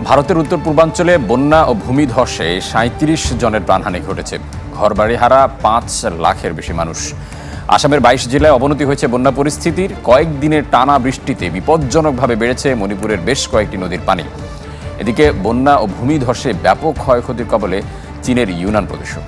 ভারতের উত্তর পূর্বাঞ্চলে বন্যা ও ভূমিধসে ৩৭ জনের প্রাণহানি ঘটেছে। ঘরবাড়ি হারা ৫ লাখের বেশি মানুষ। আসামের ২২ জেলায় অবনতি হয়েছে বন্যা পরিস্থিতির। কয়েকদিনের টানা বৃষ্টিতে বিপজ্জনকভাবে বেড়েছে মণিপুরের বেশ কয়েকটি নদীর পানি। এদিকে বন্যা ও ভূমিধসে ব্যাপক ক্ষয়ক্ষতির কবলে চীনের ইউনান প্রদেশও।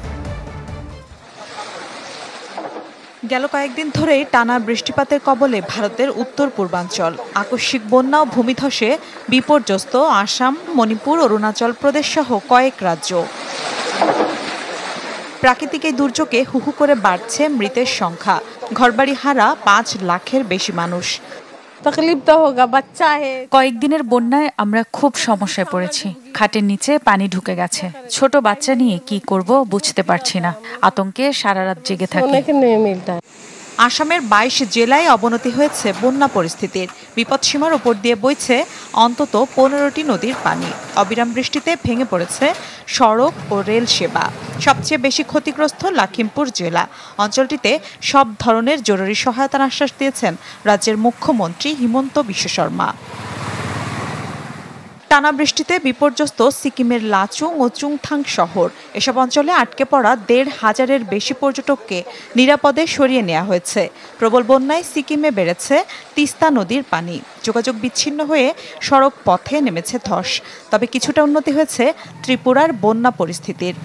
গেল কয়েকদিন ধরেই টানা বৃষ্টিপাতের কবলে ভারতের উত্তর পূর্বাঞ্চল। আকস্মিক বন্যা ও ভূমিধসে বিপর্যস্ত আসাম, মণিপুর, অরুণাচল প্রদেশ সহ কয়েক রাজ্য। প্রাকৃতিক এই দুর্যোগে হুহু করে বাড়ছে মৃতের সংখ্যা। ঘরবাড়ি হারা ৫ লাখের বেশি মানুষ। কয়েকদিনের বন্যায় আমরা খুব সমস্যায় পড়েছি। খাটের নিচে পানি ঢুকে গেছে। ছোট বাচ্চা নিয়ে কি করব বুঝতে পারছি না। আতঙ্কে সারা রাত জেগে থাকি। আসামের ২২ জেলায় অবনতি হয়েছে বন্যা পরিস্থিতির। বিপদসীমার উপর দিয়ে বইছে অন্তত ১৫টি নদীর পানি। অবিরাম বৃষ্টিতে ভেঙে পড়েছে সড়ক ও রেল সেবা। সবচেয়ে বেশি ক্ষতিগ্রস্ত লখিমপুর জেলা। অঞ্চলটিতে সব ধরনের জরুরি সহায়তার আশ্বাস দিয়েছেন রাজ্যের মুখ্যমন্ত্রী হিমন্ত বিশ্ব শর্মা। টানা বৃষ্টিতে বিপর্যস্ত সিকিমের লাচুং ও চুংথাং শহর। এসব অঞ্চলে আটকে পড়া ১৫০০০-এর বেশি পর্যটককে নিরাপদে সরিয়ে নেওয়া হয়েছে। প্রবল বন্যায় সিকিমে বেড়েছে তিস্তা নদীর পানি। যোগাযোগ বিচ্ছিন্ন হয়ে সড়ক পথে নেমেছে ধস। তবে কিছুটা উন্নতি হয়েছে ত্রিপুরার বন্যা পরিস্থিতির।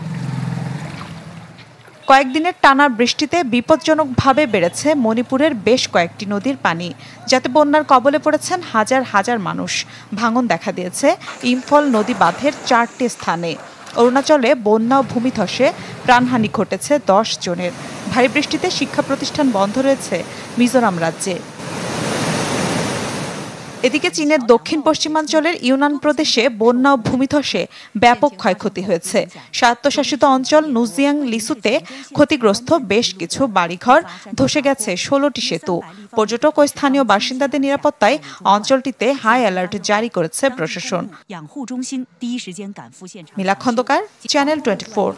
কয়েকদিনের টানা বৃষ্টিতে বিপজ্জনকভাবে বেড়েছে মণিপুরের বেশ কয়েকটি নদীর পানি, যাতে বন্যার কবলে পড়েছেন হাজার হাজার মানুষ। ভাঙন দেখা দিয়েছে ইম্ফল নদী বাঁধের ৪টি স্থানে। অরুণাচলে বন্যা ও ভূমিধসে প্রাণহানি ঘটেছে ১০ জনের। ভারী বৃষ্টিতে শিক্ষা প্রতিষ্ঠান বন্ধ রয়েছে মিজোরাম রাজ্যে। এদিকে চীনের দক্ষিণ পশ্চিমাঞ্চলের ইউনান প্রদেশে বন্যা ও ভূমিধসে ব্যাপক ক্ষয়ক্ষতি হয়েছে। স্বায়ত্তশাসিত অঞ্চল নুজিয়াং লিসুতে ক্ষতিগ্রস্ত বেশ কিছু বাড়িঘর, ধসে গেছে ১৬টি সেতু। পর্যটক ও স্থানীয় বাসিন্দাদের নিরাপত্তায় অঞ্চলটিতে হাই অ্যালার্ট জারি করেছে প্রশাসন। মিলা খন্দকার, চ্যানেল 24।